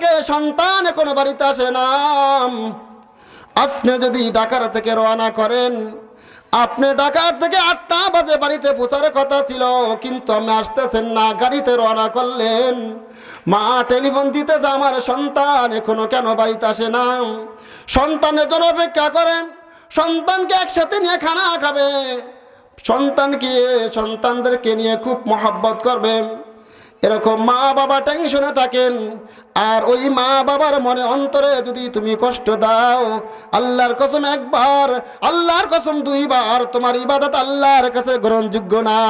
থেকে সন্তান এখনো বাড়িতে আসে না। আপনি যদি ঢাকার থেকে রওনা করেন, আপনি ঢাকার থেকে 8টা বাজে বাড়িতে পৌঁছার কথা ছিল, কিন্তু আপনি আসতেছেন না, গাড়িতে রওনা করলেন। মা টেলিফোন দিতেছে, আমার সন্তান এখনো কেন বাড়িতে আসে না? সন্তানের জন্য অপেক্ষা করেন, সন্তানকে একসাথে নিয়ে খানা খাবে, সন্তানদেরকে নিয়ে খুব মহব্বত করবেন। এরকম মা বাবা টেনশনে থাকেন, আর ওই মা বাবার মনে অন্তরে যদি তুমি কষ্ট দাও, আল্লাহর কসম একবার, আল্লাহর কসম 2বার, তোমার ইবাদত আল্লাহর কাছে গ্রহণযোগ্য না।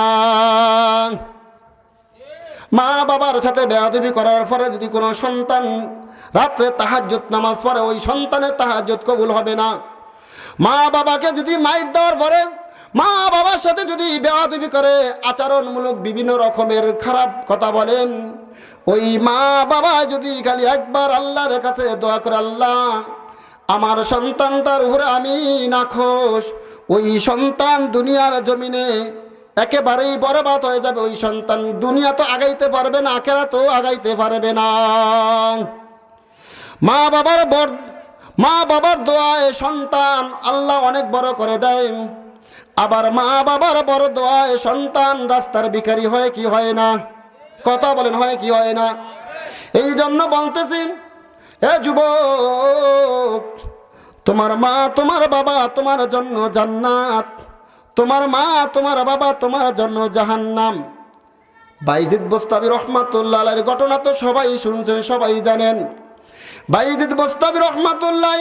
মা বাবার সাথে বেয়াদবি করার পরে যদি কোনো সন্তান রাত্রে তাহাজ্জুদ নামাজ পড়ে, ওই সন্তানের তাহাজ্জুদ কবুল হবে না। মা বাবাকে যদি মাইর দেওয়ার পরে, মা বাবার সাথে যদি বেয়াদবি করে, আচরণমূলক বিভিন্ন রকমের খারাপ কথা বলেন, ওই মা বাবা যদি খালি একবার আল্লাহর কাছে দোয়া করে, আল্লাহ আমার সন্তানটার উপরে আমি নাখোশ, ওই সন্তান দুনিয়ার জমিনে একেবারেই বরবাদ হয়ে যাবে। ওই সন্তান দুনিয়া তো আগাইতে পারবে না, আখেরাত তো আগাইতে পারবে না। মা বাবার দোয়ায় সন্তান আল্লাহ অনেক বড় করে দেয়। আবার মা বাবার বড় দোয়ায় সন্তান রাস্তার ভিখারি হয় কি হয় না? কথা বলেন, হয় কি হয় না? এই জন্য বলতেছি, এ যুবক, তোমার মা তোমার বাবা তোমার জন্য জান্নাত, তোমার মা তোমার বাবা তোমার জন্য জাহান্নাম। বাইজিদ বোস্তামি রহমাতুল্লাহ আলাইহির ঘটনা তো সবাই শুনছেন, সবাই জানেন। বাইজিদ বোস্তামি রহমাতুল্লাহ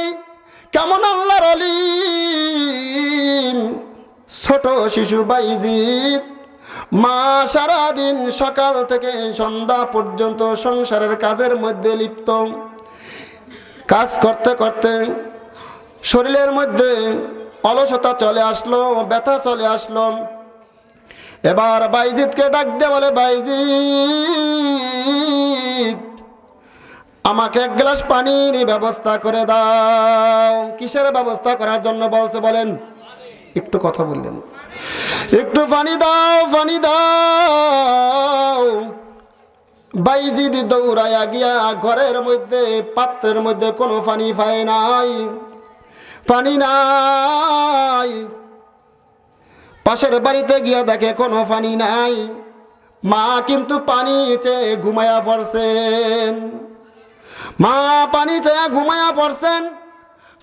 কেমন আল্লাহর ওলি, ছোট শিশু বাইজিদ মা সারাদিন সকাল থেকে সন্ধ্যা পর্যন্ত সংসারের কাজের মধ্যে লিপ্ত। কাজ করতে করতে শরীরের মধ্যে অলসতা চলে আসলো, ব্যথা চলে আসলো। এবার বাইজিদকে ডাক দিয়ে বলে, বাইজিদ আমাকে 1 গ্লাস পানির ব্যবস্থা করে দাও। কিসের ব্যবস্থা করার জন্য বলছে বলেন? একটু কথা বললেন, একটু পানি দাও, পানি দাও। বাইজিদ দৌড়াইয়া গিয়া ঘরের মধ্যে পাত্রের মধ্যে কোনো পানি পায় নাই, পানি নাই। পাশের বাড়িতে গিয়া দেখে কোনো পানি নাই। মা কিন্তু পানি চেয়ে ঘুমায়া পড়ছেন, মা পানি চেয়ে ঘুমায়া পড়ছেন।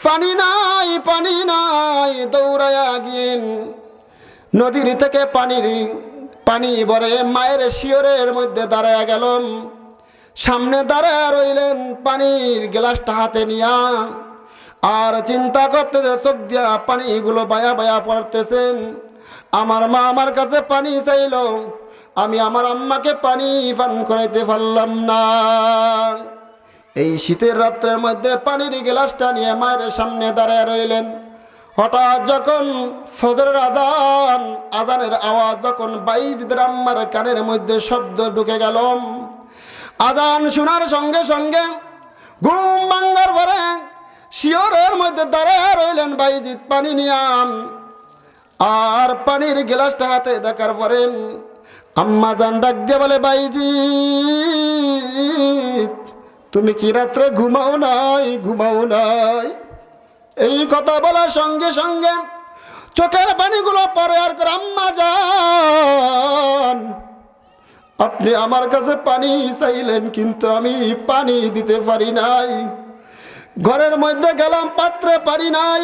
পানি নাই, পানি নাই। দৌড়াইয়া গিয়ে নদীর থেকে পানি ভরে মায়ের শিয়রের মধ্যে দাঁড়ায়া গেলাম। সামনে দাঁড়ায় রইলেন, পানির গ্লাসটা হাতে নিয়া, আর চিন্তা করতেছে, চোখ দিয়া পানিগুলো বায়া বায়া পড়তেছেন। আমার মা আমার কাছে পানি চাইল, আমি আমার আম্মাকে পানি পান করাইতে পারলাম না। এই শীতের রাত্রের মধ্যে পানির গ্লাসটা নিয়ে মায়ের সামনে দাঁড়ায় রইলেন। হঠাৎ যখন ফজরের আজানের আওয়াজ যখন বাইজিদের আম্মার কানের মধ্যে শব্দ ঢুকে গেল, আজান শোনার সঙ্গে সঙ্গে ঘুম ভাঙার পরে শিয়রের মধ্যে দাঁড়ায় রইলেন বাইজিদ পানি নিয়াম। আর পানির গ্লাসটা হাতে দেখার পরে আম্মা জান ডাক দিয়ে বলে, বাইজিদ তুমি কি রাত্রে ঘুমাও নাই? ঘুমাও নাই? এই কথা বলার সঙ্গে সঙ্গে চোখের পানিগুলো পরে আর করে, আম্মা জান আপনি আমার কাছে পানি চাইলেন, কিন্তু আমি পানি দিতে পারি নাই। ঘরের মধ্যে গেলাম, পাত্রে পানি নাই।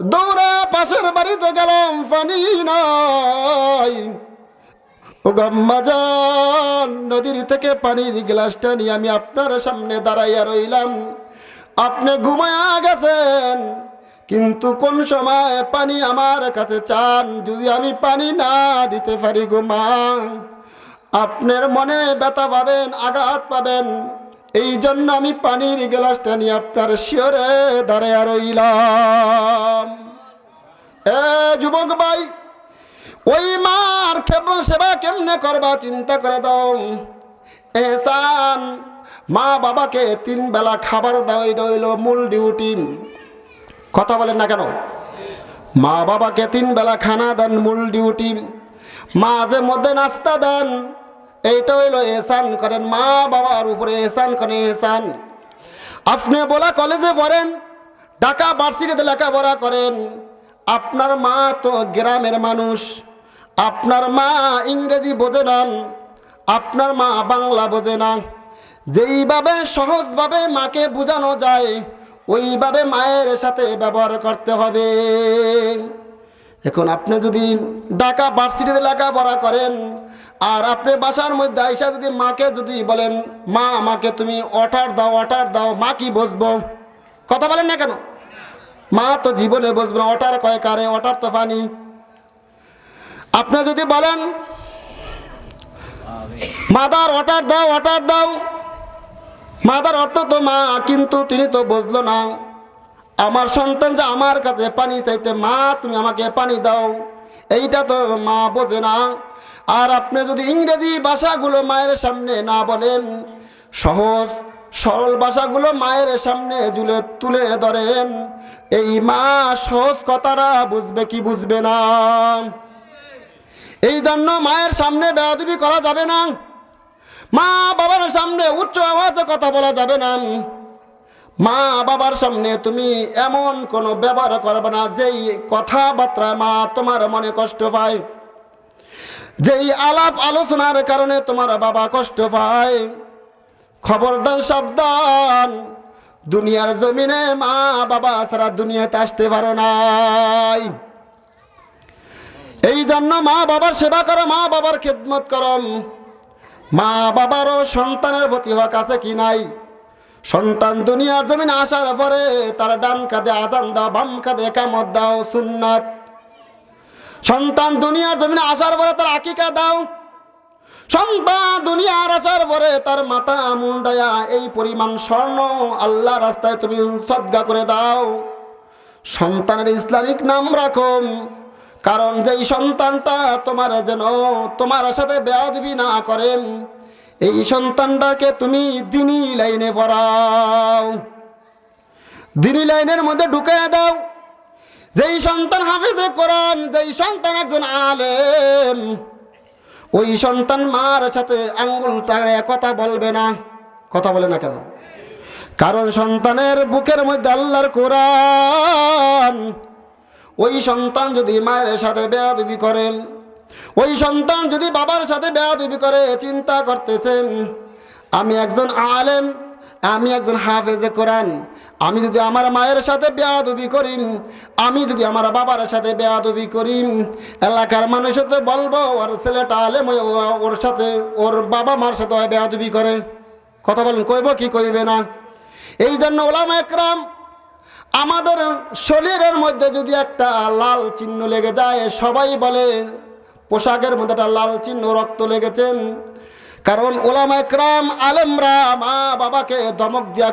দৌড়া পাশের বাড়িতে গেলাম, পানি নাই। ও আম্মা জান, নদীর থেকে পানির গ্লাসটা নিয়ে আমি আপনার সামনে দাঁড়াইয়া রইলাম। আপনি ঘুমায়া গেছেন, কিন্তু কোন সময় পানি আমার কাছে চান? যদি আমি পানি না দিতে পারি গো মা, আপনার মনে ব্যথা পাবেন, আঘাত পাবেন। এই জন্য আমি পানির গ্লাসটা নিয়ে আপনার শিয়রে দাঁড়াইয়া রইলাম। এ যুবক ভাই, ওই মার সেবা কেমনে করবা চিন্তা করে দাও। এহসান, মা বাবাকে 3 বেলা খাবার দেওয়াই রইল মূল ডিউটি। কথা বলেন না কেন? মা বাবাকে 3 বেলা খানা দেন মূল ডিউটি। মাঝে মধ্যে নাস্তা দেন, এইটা হইল এহসান করেন। মা বাবার উপরে এহসান করেন। এহসান আপনি বলা কলেজে পড়েন, ঢাকা ভার্সিটিতে লেখাপড়া করেন, আপনার মা তো গ্রামের মানুষ, আপনার মা ইংরেজি বোঝে না, আপনার মা বাংলা বোঝে না। যেইভাবে সহজভাবে মাকে বোঝানো যায় ওইভাবে মায়ের সাথে ব্যবহার করতে হবে। এখন আপনি যদি ঢাকা ভার্সিটিতে লেখাপড়া করেন আর আপনি বাসার মধ্যে আইসা যদি মাকে যদি বলেন, মা আমাকে তুমি অর্ডার দাও, মা কি বুঝবো? কথা বলেন না কেন? মা তো জীবনে বুঝবে না। অর্ডার কয় কারে? অর্ডার তো ফানি। আপনি যদি বলেন মাদার অর্ডার দাও, মাদার অর্থ তো মা, কিন্তু তিনি তো বুঝলো না। আমার সন্তান যে আমার কাছে পানি চাইতে, মা তুমি আমাকে পানি দাও, এইটা তো মা বোঝে না। আর আপনি যদি ইংরেজি ভাষাগুলো মায়ের সামনে না বলেন, সহজ সরল ভাষাগুলো মায়ের সামনে তুলে ধরেন, এই মা সহজ কথাটা বুঝবে কি বুঝবে না? এই জন্য মায়ের সামনে বেয়াদবি করা যাবে না, মা বাবার সামনে উচ্চ আওয়াজে কথা বলা যাবে না, মা বাবার সামনে তুমি এমন কোনো ব্যবহার করবে না যেই কথাবার্তায় মা তোমার মনে কষ্ট পায়, যেই আলাপ আলোচনার কারণে তোমার বাবা কষ্ট পায়। খবরদার, সাবধান, দুনিয়ার জমিনে মা বাবা ছাড়া দুনিয়াতে আসতে পারো নাই। এই জন্য মা বাবার সেবা করো, মা বাবার খেদমত করো। মা বাবারও সন্তানের প্রতি হক আছে কি নাই? সন্তান দুনিয়ার জমিনে আসার পরে তার ডান কাঁধে আজান দাও, বাম কাঁধে একামত দাও, সুন্নাত। সন্তান দুনিয়ার জমিনে আসার পরে তার আকিকা দাও। সন্তান দুনিয়ার আসার পরে তার মাথা মুন্ডায়া এই পরিমাণ স্বর্ণ আল্লাহ রাস্তায় তুমি সদকা করে দাও। সন্তানের ইসলামিক নাম রাখো, কারণ যেই সন্তানটা তোমার সাথে বেয়াদবি না করে, এই সন্তানটাকে তুমি দ্বীনি লাইনে পড়াও, দ্বীনি লাইনের মধ্যে ঢুকিয়ে দাও। যেই সন্তান হাফেজে কোরআন, যেই সন্তান একজন আলেম, ওই সন্তান মার সাথে আঙ্গুল টাঙায় কথা বলবে না। কথা বলে না কেন? কারণ সন্তানের বুকের মধ্যে আল্লাহর কোরআন। ওই সন্তান যদি মায়ের সাথে বেয়াদবি করে, ওই সন্তান যদি বাবার সাথে বেয়াদবি করে, চিন্তা করতেছেন আমি একজন আলেম, আমি একজন হাফেজে কোরআন, আমি যদি আমার মায়ের সাথে বেয়াদবি করি, আমি যদি আমার বাবার সাথে বেয়াদবি করি, এলাকার মানুষ তো বলবো ওর ছেলেটা আলেম, ওর সাথে ওর বাবা মার সাথে বেয়াদবি করে। কথা বলেন, কইব কি কইবে না? এই জন্য ওলামা একরাম, আমাদের শরীরের মধ্যে যদি একটা লাল চিহ্ন লেগে যায়, সবাই বলে পোশাকের মধ্যে একটা লাল চিহ্ন, রক্ত লেগেছেন। কারণ ওলামা একরাম আলেমরা মা বাবাকে ধমক দিয়া